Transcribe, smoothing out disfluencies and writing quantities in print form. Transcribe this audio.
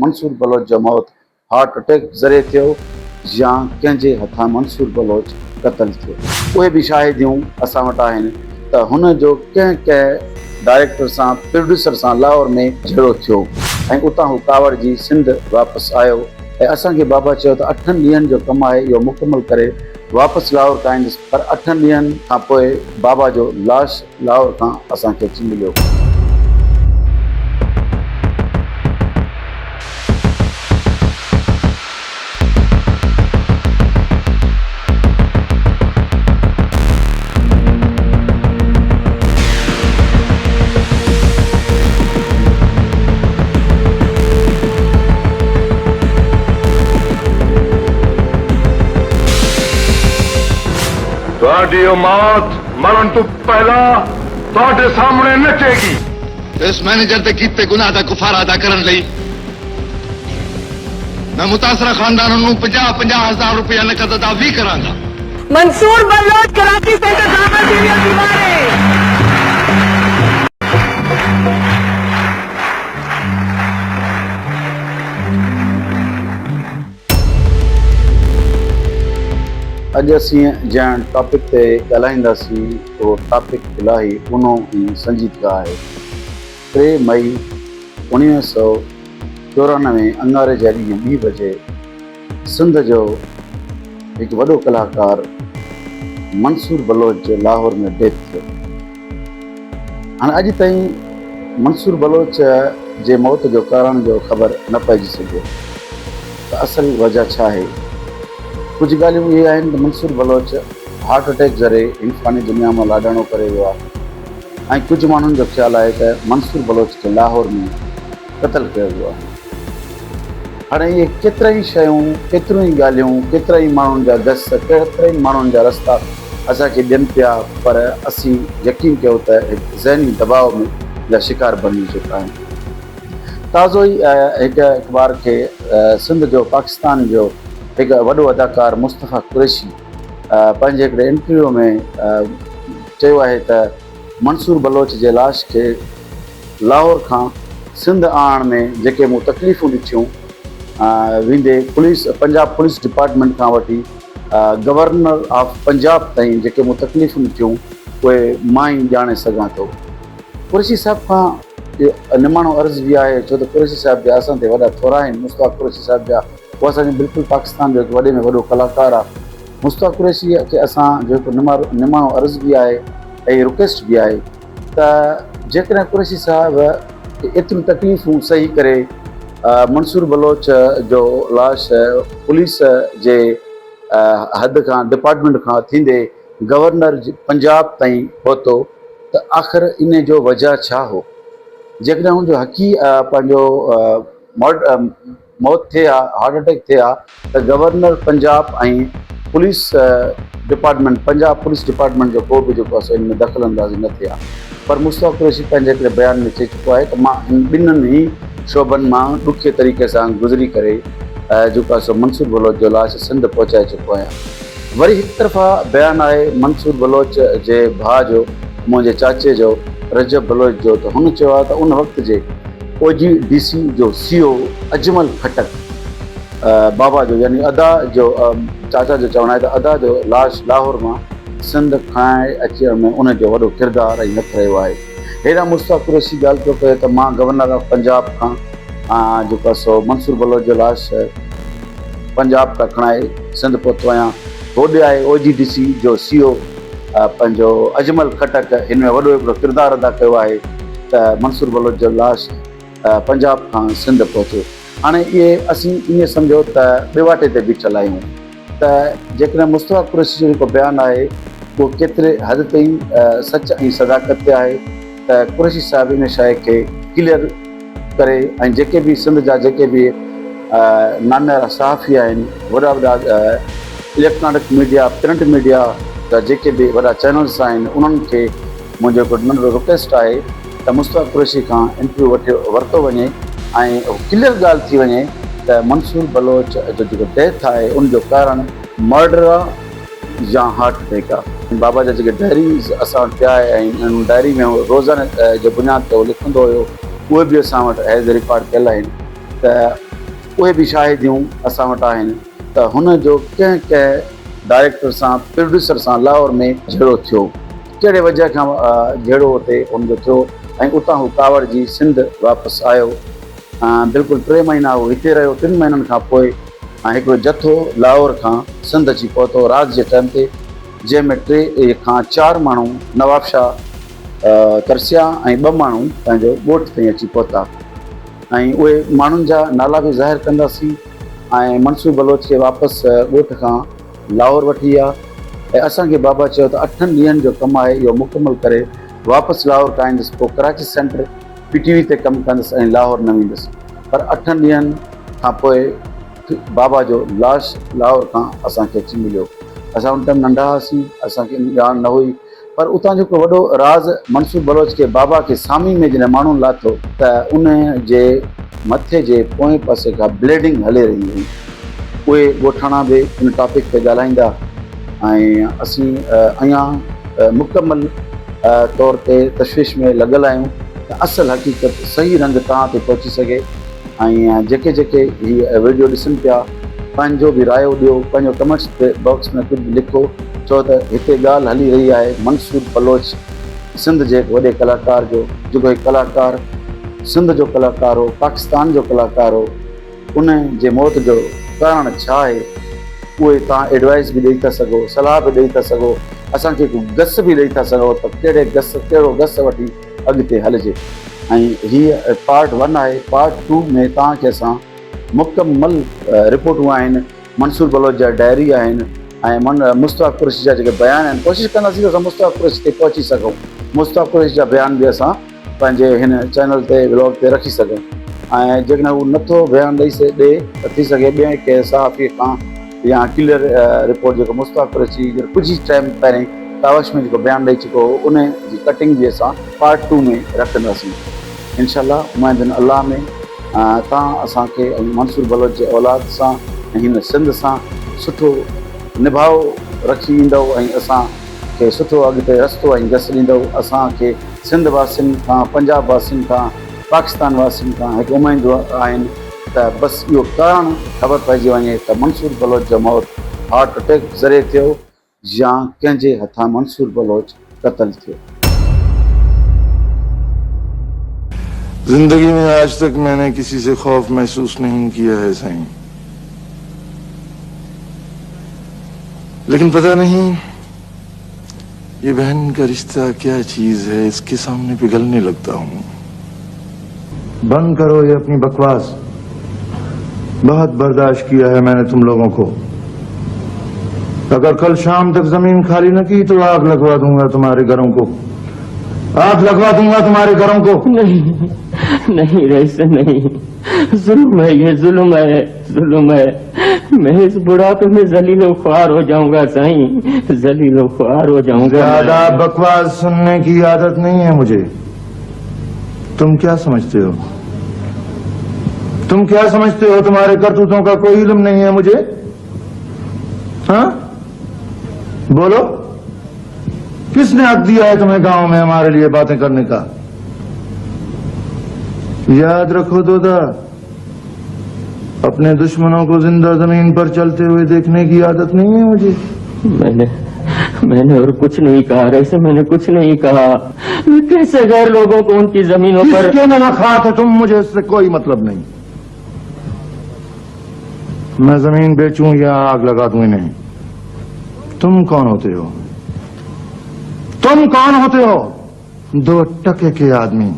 मंसूर बलोच जो मौत heart attack ज़रिए थियो या कंहिंजे हथां मंसूर बलोच क़तल थियो। उहे बि शाहिदियूं असां वटि आहिनि त हुन जो कंहिं डायरेक्टर सां प्रोड्यूसर सां लाहौर में झेड़ो थियो ऐं उतां हू कावड़ जी सिंध वापसि आयो ऐं असांखे बाबा चयो त 8 ॾींहंनि जो कमु आहे, इहो मुकमल करे वापसि लाहौर खां ईंदुसि। पर 8 ॾींहंनि खां पोइ बाबा जो लाश लाहौर खां असांखे अची मिलियो। ਤੁਹਾਡੀ ਮੌਤ ਮਰਨ ਤੋਂ ਪਹਿਲਾਂ ਤੁਹਾਡੇ ਸਾਹਮਣੇ ਨੱਚੇਗੀ। इस मैनेजर के कीते गुनाह का कुफारा अदा करने लई मैं मुतासरा खानदान नूं 50,000 रुपया नकद अदा भी करांगा। Mansoor Baloch Karachi centre drama studio की मारे अॼु असीं जंहिं टॉपिक ते ॻाल्हाईंदासीं उहो टॉपिक इलाही ऊनो ऐं संजीदगा आहे। 3 मई 1994 अंगारे जे ॾींहुं 2 बजे सिंध जो हिकु वॾो कलाकार मंसूर बलोच जो लाहौर में डेथ थियो। हाणे अॼु ताईं मंसूर बलोच जे मौत जो कारण जो ख़बर न पइजी सघियो त असल वजह छा आहे। कुछ ॻाल्हियूं इहे आहिनि त मंसूर बलोच हार्ट अटैक ज़रिए इंसानी दुनिया मां लाॾाणो करे वियो आहे ऐं कुझु माण्हुनि जो ख़्यालु आहे त मंसूर बलोच खे लाहौर में क़तल कयो वियो आहे। हाणे इहे केतिरा ई शयूं, केतिरियूं ई ॻाल्हियूं, केतिरा ई माण्हुनि जा गस, केतिरा ई माण्हुनि जा रस्ता असांखे ॾियनि पिया, पर असीं यकीन कयो त हिकु ज़हनी दबाव में जा शिकार बणी चुका आहियूं। ताज़ो ई हिकु अख़बार खे सिंध जो पाकिस्तान जो हिकु वॾो अदाकार मुस्तफ़ा कुरैशी पंहिंजे हिकिड़े इंटरव्यू में चयो आहे त मंसूर बलोच जे लाश खे लाहौर खां सिंध आणण में जेके मूं तकलीफ़ूं ॾिठियूं वेंदे पंजाब पुलिस डिपार्टमेंट खां वठी गवर्नर ऑफ पंजाब ताईं जेके मूं तकलीफ़ूं ॾिठियूं उहे मां ई ॼाणे सघां थो। कुरैशी साहिब खां निमाणो अर्ज़ु बि आहे, छो त कुरैशी साहिब जा असां ते वॾा थोरा आहिनि। मुस्तफ़ा कुरैशी साहिब जा उहो असांजो बिल्कुलु पाकिस्तान जो हिकु वॾे में वॾो कलाकार आहे। मुस्तफ़ा कुरैशी खे असांजो हिकु निमाणो अर्ज़ु बि आहे ऐं रिक्वेस्ट बि आहे त जेकॾहिं कुरैशी साहिब एतिरियूं तकलीफ़ूं सही करे मंसूर बलोच जो लाश पुलिस जे हद खां डिपार्टमेंट खां थींदे गवर्नर पंजाब ताईं पहुतो त आख़िर इन जो वजह छा हो। जेकॾहिं हुनजो हक़ी पंहिंजो मौत थिए आहे, हार्ट अटैक थिए आहे त गवर्नर पंजाब ऐं police department, Punjab police department जो को बि जेको आहे इन में दख़ल अंदाज़ी न थिए आहे। पर मुस्तफ़ा कुरैशी पंहिंजे हिकिड़े बयान में चई चुको आहे त मां इन ॿिन्हिनि ई शोबनि मां ॾुखे तरीक़े सां गुज़री करे जेको आहे सो मंसूर बलोच जो लाश सिंध पहुचाए चुको आहियां। वरी हिकु तरफ़ा बयानु आहे मंसूर बलोच जे भाउ जो, मुंहिंजे चाचे जो, रजब बलोच जो, त हुन चयो आहे त उन वक़्त जे OGDC जो CO अजमल खटक बाबा जो यानी अदा जो चाचा जो चवणु आहे त अदा जो लाश लाहौर मां सिंध खाइण अचण में उनजो वॾो किरदारु ऐं हथु रहियो आहे। हेॾा मुस्तफ़ा कुरैशी ॻाल्हि पियो कयो त मां गवर्नर ऑफ पंजाब खां जेको आहे सो मंसूर बलोच जो लाश पंजाब खां खणाए सिंध पहुतो आहियां। होॾे आहे OGDC जो CO पंहिंजो अजमल खटक हिन में वॾो हिकिड़ो किरदारु अदा कयो आहे त मंसूर बलोच जो लाश पंजाब खां सिंध पहुतो। हाणे इहे असीं ईअं सम्झो त ॿिवाटे ते बीठल आहियूं त जेकॾहिं मुस्तफ़ा कुरैशी जो जेको बयानु आहे उहो केतिरे हद ताईं सच ऐं सदाकत ते आहे त कुरैशी साहिब इन शइ खे क्लियर करे ऐं जेके बि सिंध जा जेके बि नामियारा सहाफ़ी आहिनि, वॾा वॾा इलेक्ट्रॉनिक मीडिया, प्रिंट मीडिया जा जेके बि वॾा चैनल्स आहिनि, उन्हनि खे मुंहिंजो हिकिड़ो नंढो रिक्वेस्ट आहे त मुस्तफ़ा कुरैशी खां इंटरव्यू वरितो वञे ऐं क्लियर ॻाल्हि थी वञे त मंसूर बलोच जो जेको डेथ आहे उनजो कारण मर्डर आहे या हार्ट अटैक आहे। बाबा जा जेके डायरीज़ असां वटि पिया ऐं उन डायरी में रोज़ाने जे बुनियाद ते उहो लिखंदो हुयो, उहे बि असां वटि एज़ रिकॉर्ड कयल आहिनि। त उहे बि शाहिदियूं असां वटि आहिनि त हुन जो कंहिं कंहिं डायरेक्टर सां प्रोड्यूसर सां लाहौर में झेड़ो थियो, कहिड़े वजह खां झेड़ो हुते हुनजो थियो ऐं उतां हू कावड़ जी सिंध वापसि आयो। बिल्कुलु 3 महीना हू हिते रहियो। 3 महीननि खां पोइ हिकिड़ो जथो लाहौर खां सिंध अची पहुतो राति जे टाइम ते, जंहिंमें 3 खां 4 माण्हू नवाब शाह तरसिया ऐं 2 माण्हू पंहिंजो ॻोठ ताईं अची पहुता। ऐं उहे माण्हुनि जा नाला बि ज़ाहिर कंदासीं ऐं मंसूर बलोच खे वापसि ॻोठ खां लाहौर वठी विया ऐं असांखे बाबा चयो त 8 ॾींहंनि जो कमु आहे, इहो मुकमल करे वापसि लाहौर खां ईंदुसि, पोइ कराची सेंटर PTV ते कमु कंदुसि ऐं लाहौर न वेंदुसि। पर 8 ॾींहंनि खां पोइ बाबा जो लाश लाहौर खां असांखे अची मिलियो। असां उन टाइम नंढा हुआसीं, असांखे ॼाण न हुई, पर उतां जेको वॾो राज़ मंसूर बलोच खे बाबा खे सामी में जॾहिं माण्हू लाथो त उन जे मथे जे पोएं पासे खां ब्लीडिंग हले रही हुई। उहे ॻोठाणा बि इन टॉपिक ते ॻाल्हाईंदा ऐं असीं अञा मुकमल तौर ते तशवीश में लॻल आहियूं त असुलु हक़ीक़त सही रंग तव्हां ते पहुची सघे। ऐं जेके जेके हीअ वीडियो ॾिसनि पिया, पंहिंजो बि रायो ॾियो, पंहिंजो कमेंट्स बॉक्स में कुझु बि लिखो, छो त हिते ॻाल्हि हली रही आहे मंसूर बलोच सिंध जे वॾे कलाकार जो, जेको हिकु कलाकार सिंध जो कलाकार हो, पाकिस्तान जो कलाकार हो। उन जे मौत जो कारण छा आहे उहे तव्हां एडवाइस बि ॾेई था सघो, सलाह बि ॾेई था सघो, असांखे गस बि ॾेई था सघो त कहिड़ो गस वठी अॻिते हलिजे। ऐं हीअ पार्ट 1 आहे। पार्ट 2 में तव्हांखे असां मुकमल रिपोर्टूं आहिनि, मंसूर बलोच जा डायरी आहिनि ऐं मुस्तफ़ा कुरैशी जा जेके बयान आहिनि, कोशिशि कंदासीं त असां मुस्तफ़ा कुरैशी ते पहुची सघूं। मुस्तफ़ा कुरैशी जा बयान बि असां पंहिंजे हिन चैनल ते व्लॉग ते रखी सघूं। ऐं जेकॾहिं उहो नथो बयान ॾेई ॾे त थी सघे ॿिए कंहिं सहाफ़ीअ खां या क्लियर रिपोर्ट जेको मुस्तफ़ा कुरैशी कुझु ई टाइम पहिरें तावश में जेको बयानु ॾेई चुको हो, उन जी कटिंग बि असां पार्ट 2 में रखंदासीं इंशाअल्लाह। मुआदिन अल्लाह में तव्हां असांखे मंसूर बलोच जे औलाद सां ऐं हिन सिंध सां सुठो निभाउ रखी ईंदव ऐं असांखे सुठो अॻिते रस्तो ऐं गस ॾींदव। असांखे सिंध वासियुनि खां, पंजाब वासियुनि खां, पाकिस्तान वासियुनि खां हिकु उमेदूं आहिनि त बसि इहो कारण ख़बर पइजी वञे त मंसूर बलोच जो मौत हार्ट अटैक ज़रिए थियो या कंहिंजे हथां मंसूर बलोच क़तल थियो। जिंदगी में आज तक मैंने किसी से खौफ महसूस नहीं किया है साईं, लेकिन पता नहीं ये बहन का रिश्ता क्या चीज है, इसके सामने पिघलने लगता हूं। बंद करो ये अपनी बकवास, बहुत बर्दाश्त किया है मैंने तुम लोगों को। अगर कल शाम तक जमीन खाली न की तो आग लगवा दूंगा तुम्हारे घरों को, आग लगवा दूंगा तुम्हारे घरों को। नहीं नहीं रईस नहीं, जुल्म है, ये जुल्म है, जुल्म है। मैं इस बुढ़ापे में जलीलो ख्वार हो जाऊंगा साईं, जलीलो ख्वार हो जाऊंगा। ज्यादा बकवास सुनने की आदत नहीं है मुझे। तुम क्या समझते हो, तुम क्या समझते हो, तुम्हारे करतूतों का कोई इल्म नहीं है मुझे? हाँ बोलो, किसने हक दिया है तुम्हें गांव में हमारे लिए बातें करने का? याद रखो दोदा, अपने दुश्मनों को जिंदा जमीन पर चलते हुए देखने की आदत नहीं है मुझे। मैंने और कुछ नहीं कहा रईस, मैंने कुछ नहीं कहा। मैं कैसे गैर लोगों को उनकी जमीनों पर किसके न खा थे तुम, मुझे इससे कोई मतलब नहीं। मैं जमीन बेचूं या आग लगा दूं इन्हें, तुम कौन होते हो? तुम कौन होते हो? 2 टके के आदमी